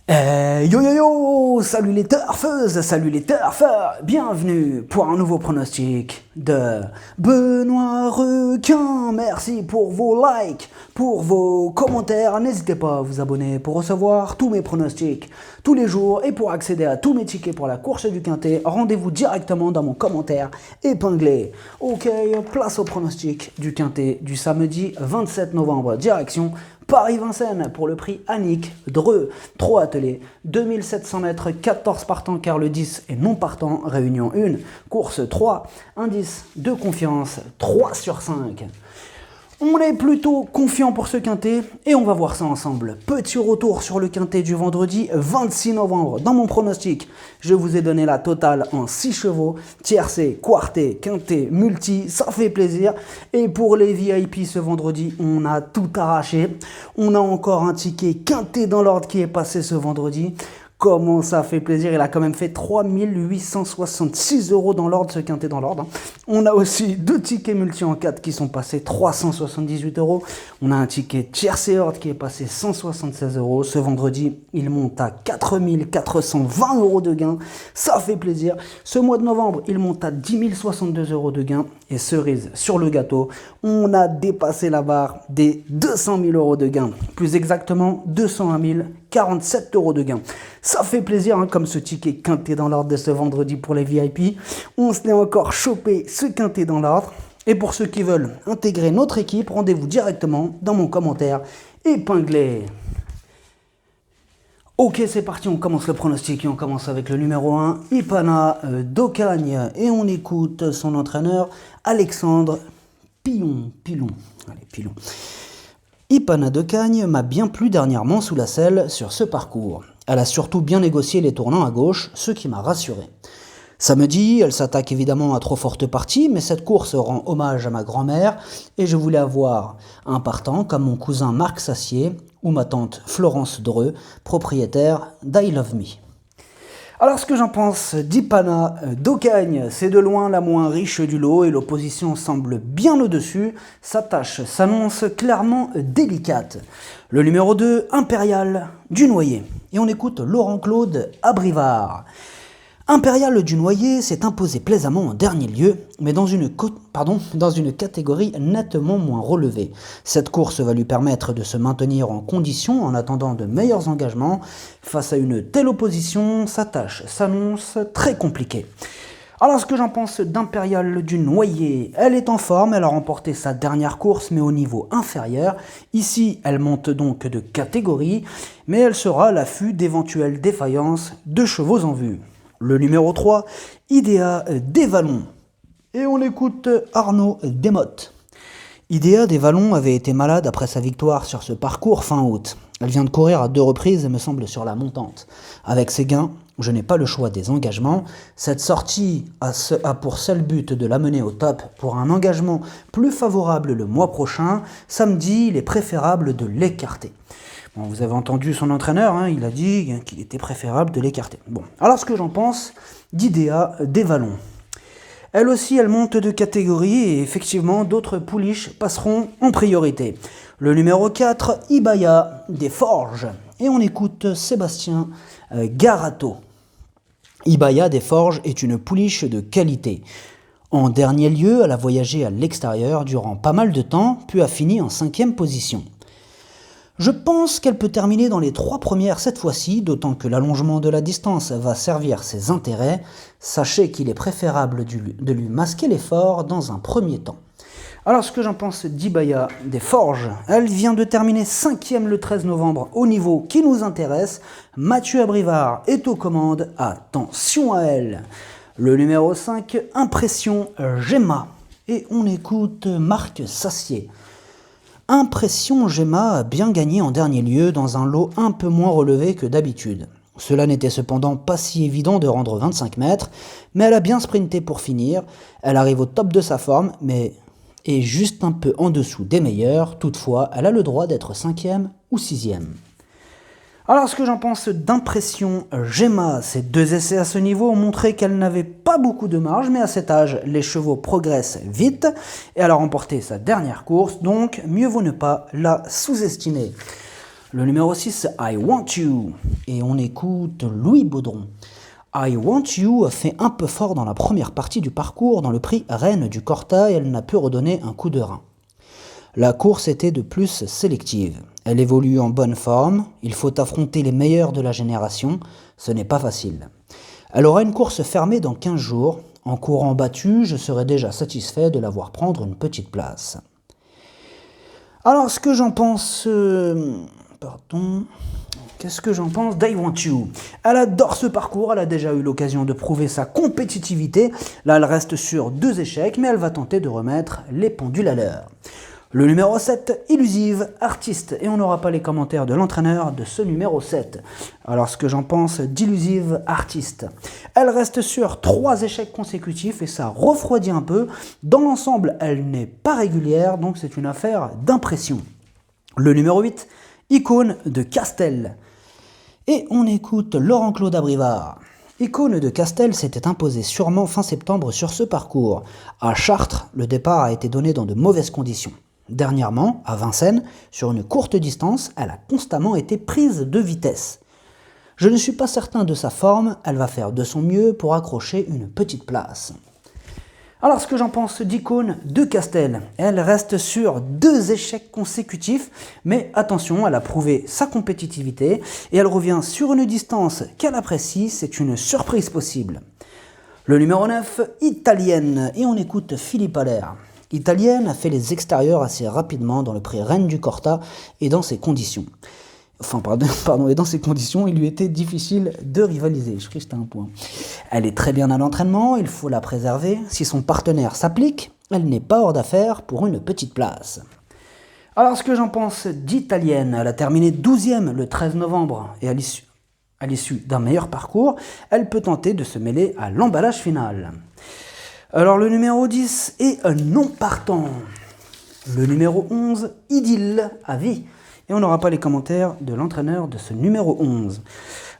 Yo yo yo, salut les turfeuses, salut les turfeurs, bienvenue pour un nouveau pronostic de Benoît Requin. Merci pour vos likes, pour vos commentaires, n'hésitez pas à vous abonner pour recevoir tous mes pronostics tous les jours et pour accéder à tous mes tickets pour la course du Quintet, rendez-vous directement dans mon commentaire épinglé. Ok, place au pronostic du Quintet du samedi 27 novembre, direction Paris-Vincennes pour le prix Annick Dreux. 3 attelés, 2700 mètres, 14 partants car le 10 est non partant, réunion 1, course 3, indice de confiance 3 sur 5. On est plutôt confiant pour ce Quintet et on va voir ça ensemble. Petit retour sur le Quintet du vendredi 26 novembre. Dans mon pronostic, je vous ai donné la totale en 6 chevaux, tiercé, quarté, quintet, multi, ça fait plaisir. Et pour les VIP ce vendredi, on a tout arraché. On a encore un ticket Quintet dans l'ordre qui est passé ce vendredi. Comment ça fait plaisir, il a quand même fait 3866 € dans l'ordre, ce Quintet dans l'ordre. On a aussi 2 tickets multi en 4 qui sont passés 378 €. On a un ticket tiercé ordre qui est passé 176 €. Ce vendredi, il monte à 4420 € de gain. Ça fait plaisir. Ce mois de novembre, il monte à 10 062 € de gain. Et cerise sur le gâteau, on a dépassé la barre des 200 000 € de gain. Plus exactement, 201 047 € de gain. Ça fait plaisir, comme ce ticket Quintet dans l'ordre de ce vendredi pour les VIP. On se l'est encore chopé, ce Quintet dans l'ordre. Et pour ceux qui veulent intégrer notre équipe, rendez-vous directement dans mon commentaire épinglé. Ok, c'est parti, on commence le pronostic et on commence avec le numéro 1, Ipana d'Ocagne. Et on écoute son entraîneur, Alexandre Pilon. Allez, Pilon. Ipana d'Ocagne m'a bien plu dernièrement sous la selle sur ce parcours. Elle a surtout bien négocié les tournants à gauche, ce qui m'a rassuré. Samedi, elle s'attaque évidemment à trop forte partie, mais cette course rend hommage à ma grand-mère et je voulais avoir un partant comme mon cousin Marc Sassier ou ma tante Florence Dreux, propriétaire d'I Love Me. Alors ce que j'en pense d'Ipana d'Ocagne, c'est de loin la moins riche du lot et l'opposition semble bien au-dessus. Sa tâche s'annonce clairement délicate. Le numéro 2, Impérial du Noyer. Et on écoute Laurent-Claude Abrivard. Impérial du Noyer s'est imposé plaisamment en dernier lieu, mais dans une catégorie nettement moins relevée. Cette course va lui permettre de se maintenir en condition en attendant de meilleurs engagements. Face à une telle opposition, sa tâche s'annonce très compliquée. Alors ce que j'en pense d'Impérial du Noyer, elle est en forme, elle a remporté sa dernière course mais au niveau inférieur. Ici, elle monte donc de catégorie, mais elle sera à l'affût d'éventuelles défaillances de chevaux en vue. Le numéro 3, Idéa des Vallons. Et on écoute Arnaud Desmottes. Idéa des Vallons avait été malade après sa victoire sur ce parcours fin août. Elle vient de courir à 2 reprises et me semble sur la montante. Avec ses gains, je n'ai pas le choix des engagements. Cette sortie a pour seul but de l'amener au top pour un engagement plus favorable le mois prochain. Samedi, il est préférable de l'écarter. Bon, vous avez entendu son entraîneur, il a dit qu'il était préférable de l'écarter. Bon, alors ce que j'en pense d'Idéa des Vallons. Elle aussi, elle monte de catégorie et effectivement, d'autres pouliches passeront en priorité. Le numéro 4, Ibaya des Forges. Et on écoute Sébastien Garato. Ibaya des Forges est une pouliche de qualité. En dernier lieu, elle a voyagé à l'extérieur durant pas mal de temps, puis a fini en 5e position. Je pense qu'elle peut terminer dans les 3 premières cette fois-ci, d'autant que l'allongement de la distance va servir ses intérêts. Sachez qu'il est préférable de lui masquer l'effort dans un premier temps. Alors ce que j'en pense d'Ibaya des Forges, elle vient de terminer 5e le 13 novembre au niveau qui nous intéresse. Mathieu Abrivard est aux commandes, attention à elle. Le numéro 5, Impression Gemma. Et on écoute Marc Sassier. Impression Gemma a bien gagné en dernier lieu dans un lot un peu moins relevé que d'habitude. Cela n'était cependant pas si évident de rendre 25 mètres, mais elle a bien sprinté pour finir. Elle arrive au top de sa forme, mais est juste un peu en dessous des meilleurs. Toutefois, elle a le droit d'être 5e ou 6e. Alors ce que j'en pense d'Impression Gemma, ces 2 essais à ce niveau ont montré qu'elle n'avait pas beaucoup de marge, mais à cet âge, les chevaux progressent vite et elle a remporté sa dernière course, donc mieux vaut ne pas la sous-estimer. Le numéro 6, I Want You. Et on écoute Louis Baudron. I Want You fait un peu fort dans la première partie du parcours dans le prix Reine du Corta et elle n'a pu redonner un coup de rein. La course était de plus sélective. Elle évolue en bonne forme, il faut affronter les meilleurs de la génération, ce n'est pas facile. Elle aura une course fermée dans 15 jours. En courant battu, je serais déjà satisfait de la voir prendre une petite place. Alors, ce que j'en pense... Qu'est-ce que j'en pense d'I Want You? Elle adore ce parcours, elle a déjà eu l'occasion de prouver sa compétitivité. Là, elle reste sur 2 échecs, mais elle va tenter de remettre les pendules à l'heure. Le numéro 7, Illusive, artiste. Et on n'aura pas les commentaires de l'entraîneur de ce numéro 7. Alors, ce que j'en pense d'Illusive, artiste. Elle reste sur 3 échecs consécutifs et ça refroidit un peu. Dans l'ensemble, elle n'est pas régulière, donc c'est une affaire d'impression. Le numéro 8, Icône de Castel. Et on écoute Laurent-Claude Abrivard. Icône de Castel s'était imposé sûrement fin septembre sur ce parcours. À Chartres, le départ a été donné dans de mauvaises conditions. Dernièrement, à Vincennes, sur une courte distance, elle a constamment été prise de vitesse. Je ne suis pas certain de sa forme, elle va faire de son mieux pour accrocher une petite place. Alors, ce que j'en pense d'Icône de Castel, elle reste sur 2 échecs consécutifs, mais attention, elle a prouvé sa compétitivité et elle revient sur une distance qu'elle apprécie, c'est une surprise possible. Le numéro 9, Italienne, et on écoute Philippe Allaire. Italienne a fait les extérieurs assez rapidement dans le prix Reine du Corta et dans ces conditions. Et dans ces conditions, il lui était difficile de rivaliser. Je crois que c'était un point. Elle est très bien à l'entraînement, il faut la préserver. Si son partenaire s'applique, elle n'est pas hors d'affaire pour une petite place. Alors, ce que j'en pense d'Italienne, elle a terminé 12e le 13 novembre et à l'issue d'un meilleur parcours, elle peut tenter de se mêler à l'emballage final. Alors, le numéro 10 est un non partant. Le numéro 11, Idylle à vie. Et on n'aura pas les commentaires de l'entraîneur de ce numéro 11.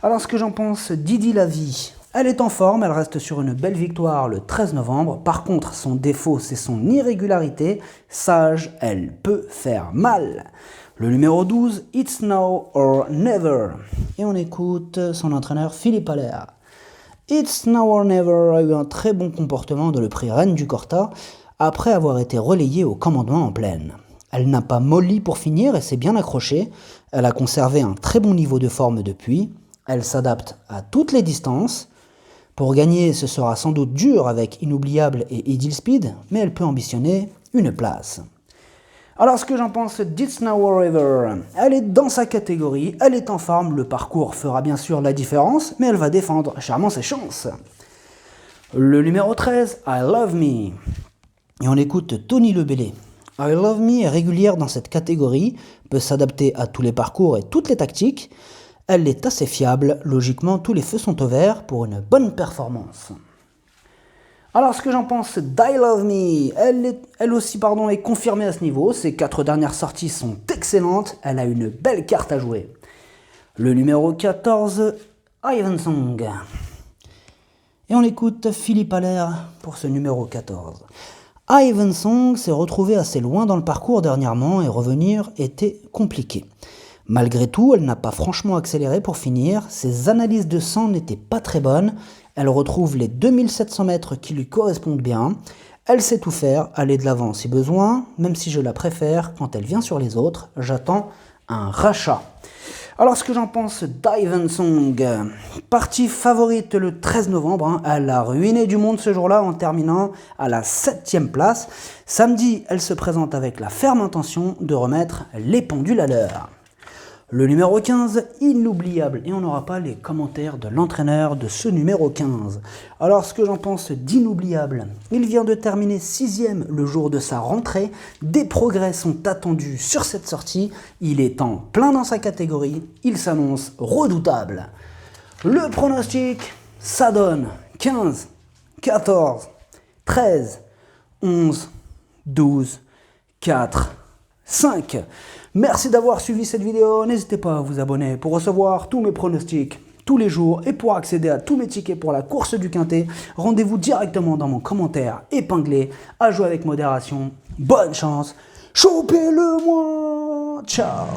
Alors, ce que j'en pense d'Idylle à vie, elle est en forme, elle reste sur une belle victoire le 13 novembre. Par contre, son défaut, c'est son irrégularité. Sage, elle peut faire mal. Le numéro 12, It's Now or Never. Et on écoute son entraîneur Philippe Allaire. It's Now or Never a eu un très bon comportement dans le prix Reine du Corta après avoir été relayée au commandement en plaine. Elle n'a pas molli pour finir et s'est bien accrochée. Elle a conservé un très bon niveau de forme depuis. Elle s'adapte à toutes les distances. Pour gagner, ce sera sans doute dur avec Inoubliable et Idylle Speed, mais elle peut ambitionner une place. Alors, ce que j'en pense d'It's Now or Never, elle est dans sa catégorie, elle est en forme, le parcours fera bien sûr la différence, mais elle va défendre charmant ses chances. Le numéro 13, I Love Me. Et on écoute Tony Lebellé. I Love Me est régulière dans cette catégorie, peut s'adapter à tous les parcours et toutes les tactiques. Elle est assez fiable, logiquement tous les feux sont au vert pour une bonne performance. Alors, ce que j'en pense d'I Love Me, elle aussi est confirmée à ce niveau. Ses 4 dernières sorties sont excellentes, elle a une belle carte à jouer. Le numéro 14, Ivan Song. Et on écoute Philippe Allaire pour ce numéro 14. Ivan Song s'est retrouvé assez loin dans le parcours dernièrement et revenir était compliqué. Malgré tout, elle n'a pas franchement accéléré pour finir, ses analyses de sang n'étaient pas très bonnes, elle retrouve les 2700 mètres qui lui correspondent bien, elle sait tout faire, aller de l'avant si besoin, même si je la préfère quand elle vient sur les autres, j'attends un rachat. Alors, ce que j'en pense d'Ivan Song, partie favorite le 13 novembre, elle a ruiné du monde ce jour-là en terminant à la 7e place. Samedi, elle se présente avec la ferme intention de remettre les pendules à l'heure. Le numéro 15, Inoubliable, et on n'aura pas les commentaires de l'entraîneur de ce numéro 15. Alors, ce que j'en pense d'Inoubliable, il vient de terminer 6e le jour de sa rentrée, des progrès sont attendus sur cette sortie, il est en plein dans sa catégorie, il s'annonce redoutable. Le pronostic, ça donne 15, 14, 13, 11, 12, 4, 5. Merci d'avoir suivi cette vidéo, n'hésitez pas à vous abonner pour recevoir tous mes pronostics tous les jours et pour accéder à tous mes tickets pour la course du Quintet, rendez-vous directement dans mon commentaire épinglé, à jouer avec modération, bonne chance, chopez-le moi! Ciao.